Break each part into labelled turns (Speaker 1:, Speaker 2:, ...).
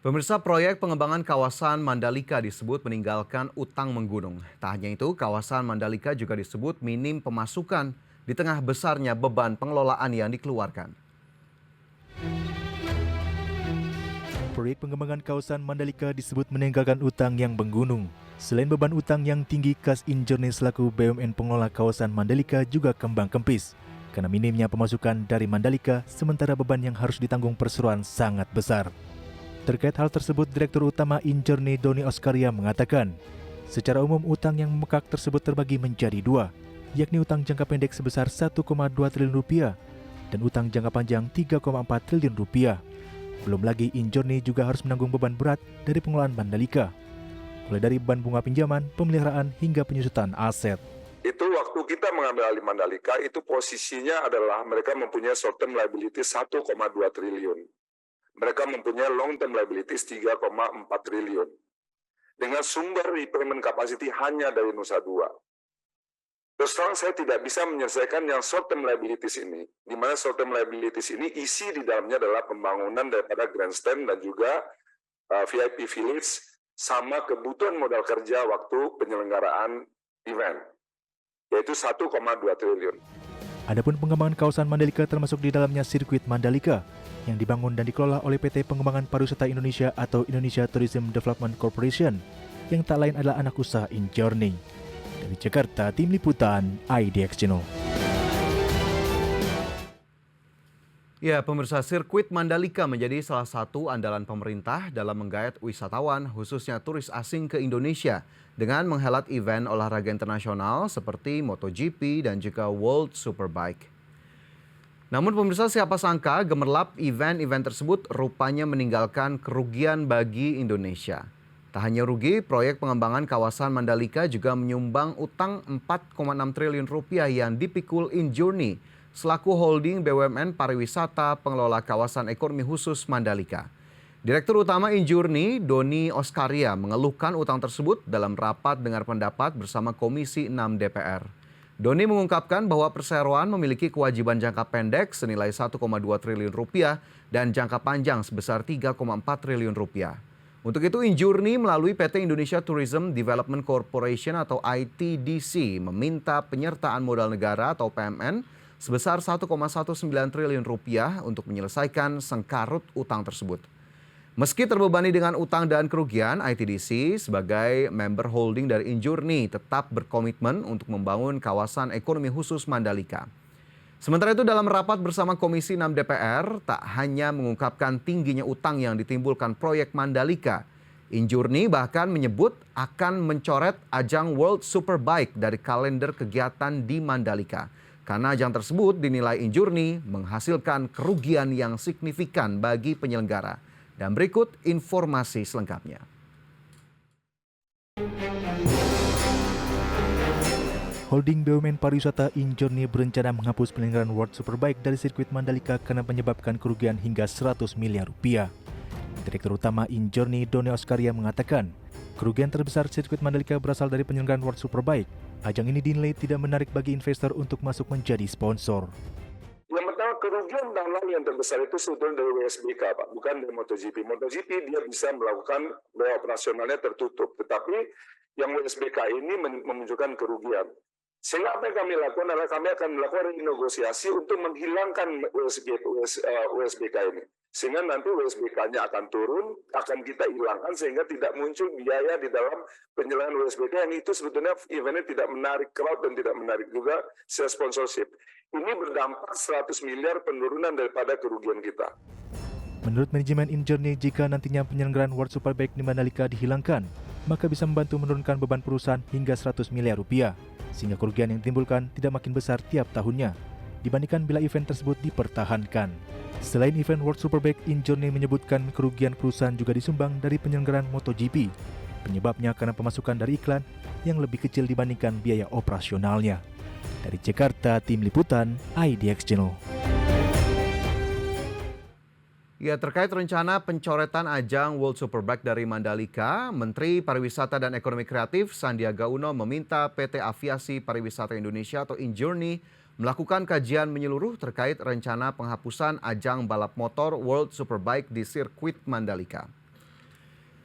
Speaker 1: Pemirsa, proyek pengembangan kawasan Mandalika disebut meninggalkan utang menggunung. Tak hanya itu, kawasan Mandalika juga disebut minim pemasukan di tengah besarnya beban pengelolaan yang dikeluarkan.
Speaker 2: Proyek pengembangan kawasan Mandalika disebut meninggalkan utang yang menggunung. Selain beban utang yang tinggi, kas Injourney selaku BUMN pengelola kawasan Mandalika juga kembang kempis. Karena minimnya pemasukan dari Mandalika, sementara beban yang harus ditanggung perseroan sangat besar. Terkait hal tersebut, Direktur Utama Injourney Doni Oskaria mengatakan, secara umum utang yang membengkak tersebut terbagi menjadi dua, yakni utang jangka pendek sebesar 1,2 triliun rupiah dan utang jangka panjang 3,4 triliun rupiah. Belum lagi Injourney juga harus menanggung beban berat dari pengelolaan Mandalika, mulai dari beban bunga pinjaman, pemeliharaan, hingga penyusutan aset.
Speaker 3: Itu waktu kita mengambil alih Mandalika, itu posisinya adalah mereka mempunyai short term liabilities 1,2 triliun. Mereka mempunyai long term liabilities 3,4 triliun. Dengan sumber repayment capacity hanya dari Nusa Dua. Terus terang saya tidak bisa menyelesaikan yang short term liabilities ini, di mana short term liabilities ini isi di dalamnya adalah pembangunan daripada grandstand dan juga VIP village sama kebutuhan modal kerja waktu penyelenggaraan event, yaitu 1,2 triliun.
Speaker 2: Adapun pengembangan kawasan Mandalika termasuk di dalamnya sirkuit Mandalika yang dibangun dan dikelola oleh PT Pengembangan Pariwisata Indonesia atau Indonesia Tourism Development Corporation yang tak lain adalah anak usaha Injourney. Dari Jakarta, Tim Liputan IDX Channel.
Speaker 1: Ya, pemirsa, sirkuit Mandalika menjadi salah satu andalan pemerintah dalam menggait wisatawan, khususnya turis asing ke Indonesia dengan menghelat event olahraga internasional seperti MotoGP dan juga World Superbike. Namun pemirsa, siapa sangka gemerlap event-event tersebut rupanya meninggalkan kerugian bagi Indonesia. Tak hanya rugi, proyek pengembangan kawasan Mandalika juga menyumbang utang 4,6 triliun rupiah yang dipikul Injourney selaku holding BUMN pariwisata pengelola kawasan ekonomi khusus Mandalika. Direktur Utama Injourney, Doni Oskaria, mengeluhkan utang tersebut dalam rapat dengar pendapat bersama Komisi 6 DPR. Doni mengungkapkan bahwa perseroan memiliki kewajiban jangka pendek senilai 1,2 triliun rupiah dan jangka panjang sebesar 3,4 triliun rupiah. Untuk itu, Injourney melalui PT Indonesia Tourism Development Corporation atau ITDC meminta penyertaan modal negara atau PMN sebesar 1,19 triliun rupiah untuk menyelesaikan sengkarut utang tersebut. Meski terbebani dengan utang dan kerugian, ITDC sebagai member holding dari Injourney tetap berkomitmen untuk membangun kawasan ekonomi khusus Mandalika. Sementara itu dalam rapat bersama Komisi 6 DPR, tak hanya mengungkapkan tingginya utang yang ditimbulkan proyek Mandalika, Injourney bahkan menyebut akan mencoret ajang World Superbike dari kalender kegiatan di Mandalika. Karena ajang tersebut dinilai Injourney menghasilkan kerugian yang signifikan bagi penyelenggara. Dan berikut informasi selengkapnya.
Speaker 2: Holding BUMN Pariwisata Injourney berencana menghapus penyelenggaraan World Superbike dari sirkuit Mandalika karena menyebabkan kerugian hingga 100 miliar rupiah. Direktur Utama Injourney Doni Oskaria mengatakan, kerugian terbesar sirkuit Mandalika berasal dari penyelenggaraan World Superbike. Ajang ini dinilai tidak menarik bagi investor untuk masuk menjadi sponsor.
Speaker 3: Yang pertama, kerugian tahun lalu yang terbesar itu sebetulnya dari WSBK, Pak, bukan dari MotoGP. MotoGP dia bisa melakukan biaya operasionalnya tertutup, tetapi yang WSBK ini menunjukkan kerugian. Sehingga apa yang kami lakukan adalah kami akan melakukan renegosiasi untuk menghilangkan WSBK ini. Sehingga nanti WSBK-nya akan turun, akan kita hilangkan sehingga tidak muncul biaya di dalam penyelenggaraan WSBK yang itu sebetulnya eventnya tidak menarik crowd dan tidak menarik juga sales sponsorship. Ini berdampak 100 miliar penurunan daripada kerugian kita.
Speaker 2: Menurut manajemen Injourney, jika nantinya penyelenggaraan World Superbike di Mandalika dihilangkan, maka bisa membantu menurunkan beban perusahaan hingga 100 miliar rupiah, sehingga kerugian yang ditimbulkan tidak makin besar tiap tahunnya, dibandingkan bila event tersebut dipertahankan. Selain event World Superbike, Injourney menyebutkan kerugian perusahaan juga disumbang dari penyelenggaraan MotoGP. Penyebabnya karena pemasukan dari iklan yang lebih kecil dibandingkan biaya operasionalnya. Dari Jakarta, Tim Liputan IDX Channel.
Speaker 1: Ya, terkait rencana pencoretan ajang World Superbike dari Mandalika, Menteri Pariwisata dan Ekonomi Kreatif Sandiaga Uno meminta PT Aviasi Pariwisata Indonesia atau Injourney melakukan kajian menyeluruh terkait rencana penghapusan ajang balap motor World Superbike di sirkuit Mandalika.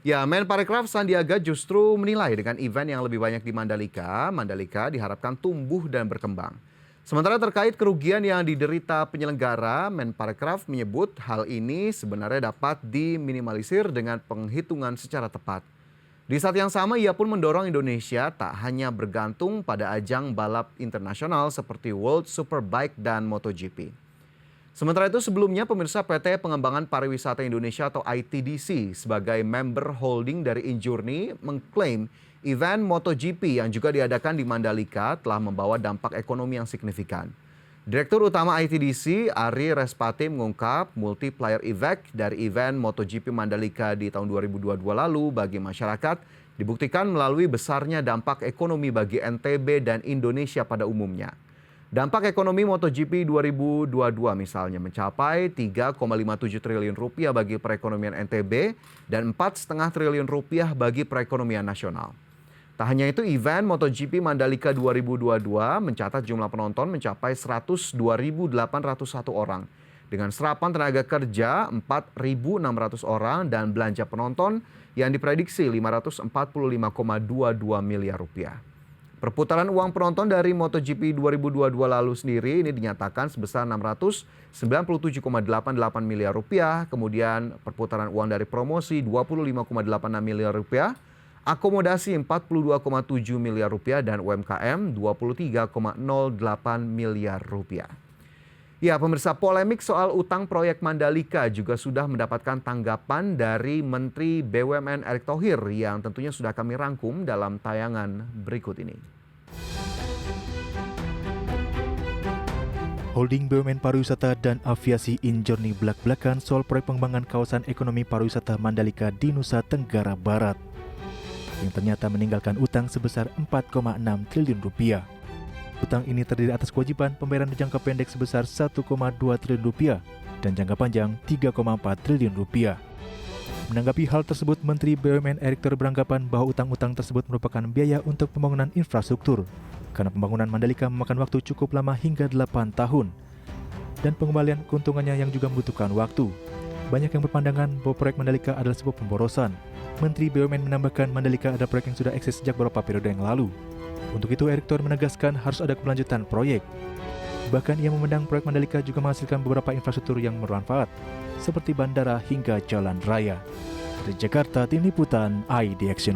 Speaker 1: Ya, Menparekraf Sandiaga justru menilai dengan event yang lebih banyak di Mandalika, Mandalika diharapkan tumbuh dan berkembang. Sementara terkait kerugian yang diderita penyelenggara, Menparekraf menyebut hal ini sebenarnya dapat diminimalisir dengan penghitungan secara tepat. Di saat yang sama, ia pun mendorong Indonesia tak hanya bergantung pada ajang balap internasional seperti World Superbike dan MotoGP. Sementara itu sebelumnya pemirsa PT Pengembangan Pariwisata Indonesia atau ITDC sebagai member holding dari Injourney mengklaim event MotoGP yang juga diadakan di Mandalika telah membawa dampak ekonomi yang signifikan. Direktur Utama ITDC Ari Respati mengungkap multiplier effect dari event MotoGP Mandalika di tahun 2022 lalu bagi masyarakat dibuktikan melalui besarnya dampak ekonomi bagi NTB dan Indonesia pada umumnya. Dampak ekonomi MotoGP 2022 misalnya mencapai 3,57 triliun rupiah bagi perekonomian NTB dan 4,5 triliun rupiah bagi perekonomian nasional. Tak hanya itu, event MotoGP Mandalika 2022 mencatat jumlah penonton mencapai 102.801 orang dengan serapan tenaga kerja 4.600 orang dan belanja penonton yang diprediksi 545,22 miliar rupiah. Perputaran uang penonton dari MotoGP 2022 lalu sendiri ini dinyatakan sebesar 697,88 miliar rupiah, kemudian perputaran uang dari promosi 25,86 miliar rupiah, akomodasi 42,7 miliar rupiah dan UMKM 23,08 miliar rupiah. Ya, pemirsa, polemik soal utang proyek Mandalika juga sudah mendapatkan tanggapan dari Menteri BUMN Erick Thohir yang tentunya sudah kami rangkum dalam tayangan berikut ini.
Speaker 2: Holding BUMN Pariwisata dan Aviasi Injourney belak-belakan soal proyek pengembangan kawasan ekonomi pariwisata Mandalika di Nusa Tenggara Barat yang ternyata meninggalkan utang sebesar 4,6 triliun rupiah. Utang ini terdiri atas kewajiban pembayaran jangka pendek sebesar 1,2 triliun rupiah dan jangka panjang 3,4 triliun rupiah. Menanggapi hal tersebut, Menteri BUMN Erick Thohir beranggapan bahwa utang-utang tersebut merupakan biaya untuk pembangunan infrastruktur karena pembangunan Mandalika memakan waktu cukup lama hingga 8 tahun dan pengembalian keuntungannya yang juga membutuhkan waktu. Banyak yang berpandangan bahwa proyek Mandalika adalah sebuah pemborosan. Menteri BUMN menambahkan Mandalika adalah proyek yang sudah eksis sejak beberapa periode yang lalu. Untuk itu, Erick Thohir menegaskan harus ada keberlanjutan proyek. Bahkan ia memandang proyek Mandalika juga menghasilkan beberapa infrastruktur yang bermanfaat, seperti bandara hingga jalan raya. Dari Jakarta, Tim Liputan IDX.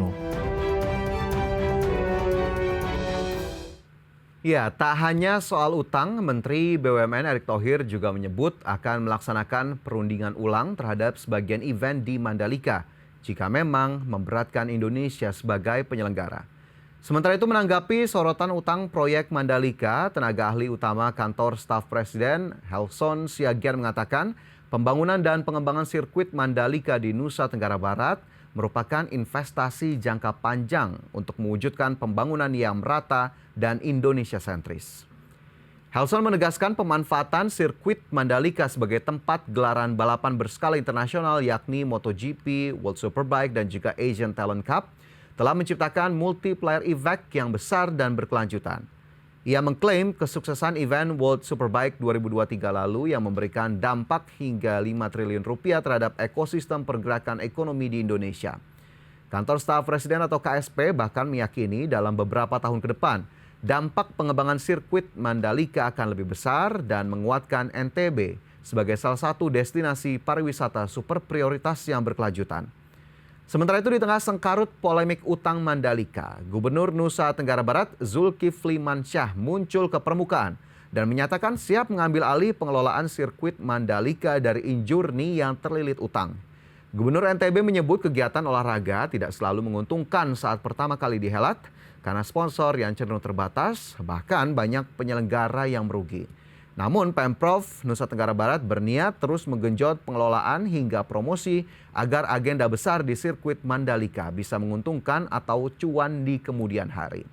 Speaker 1: Ya, tak hanya soal utang, Menteri BUMN Erick Thohir juga menyebut akan melaksanakan perundingan ulang terhadap sebagian event di Mandalika jika memang memberatkan Indonesia sebagai penyelenggara. Sementara itu menanggapi sorotan utang proyek Mandalika, tenaga ahli utama kantor staf presiden Helson Siagian mengatakan pembangunan dan pengembangan sirkuit Mandalika di Nusa Tenggara Barat merupakan investasi jangka panjang untuk mewujudkan pembangunan yang merata dan Indonesia sentris. Helson menegaskan pemanfaatan sirkuit Mandalika sebagai tempat gelaran balapan berskala internasional yakni MotoGP, World Superbike dan juga Asian Talent Cup telah menciptakan multiplier effect yang besar dan berkelanjutan. Ia mengklaim kesuksesan event World Superbike 2023 lalu yang memberikan dampak hingga 5 triliun rupiah terhadap ekosistem pergerakan ekonomi di Indonesia. Kantor Staf Presiden atau KSP bahkan meyakini dalam beberapa tahun ke depan, dampak pengembangan sirkuit Mandalika akan lebih besar dan menguatkan NTB sebagai salah satu destinasi pariwisata super prioritas yang berkelanjutan. Sementara itu di tengah sengkarut polemik utang Mandalika, Gubernur Nusa Tenggara Barat Zulkifli Mansyah muncul ke permukaan dan menyatakan siap mengambil alih pengelolaan sirkuit Mandalika dari Injourney yang terlilit utang. Gubernur NTB menyebut kegiatan olahraga tidak selalu menguntungkan saat pertama kali dihelat karena sponsor yang cenderung terbatas, bahkan banyak penyelenggara yang merugi. Namun Pemprov Nusa Tenggara Barat berniat terus menggenjot pengelolaan hingga promosi agar agenda besar di sirkuit Mandalika bisa menguntungkan atau cuan di kemudian hari.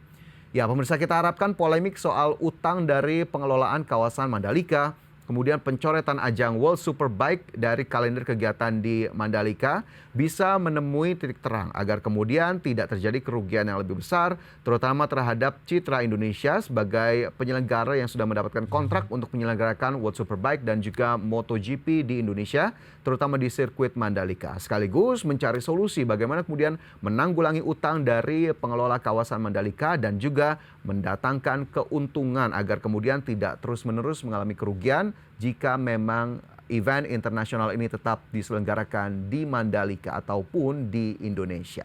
Speaker 1: Ya, pemirsa, kita harapkan polemik soal utang dari pengelolaan kawasan Mandalika, kemudian pencoretan ajang World Superbike dari kalender kegiatan di Mandalika bisa menemui titik terang agar kemudian tidak terjadi kerugian yang lebih besar, terutama terhadap citra Indonesia sebagai penyelenggara yang sudah mendapatkan kontrak untuk menyelenggarakan World Superbike dan juga MotoGP di Indonesia, terutama di sirkuit Mandalika. Sekaligus mencari solusi bagaimana kemudian menanggulangi utang dari pengelola kawasan Mandalika dan juga mendatangkan keuntungan agar kemudian tidak terus-menerus mengalami kerugian jika memang event internasional ini tetap diselenggarakan di Mandalika ataupun di Indonesia.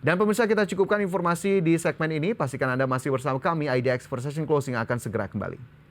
Speaker 1: Dan pemirsa, kita cukupkan informasi di segmen ini. Pastikan Anda masih bersama kami, IDX for Session Closing akan segera kembali.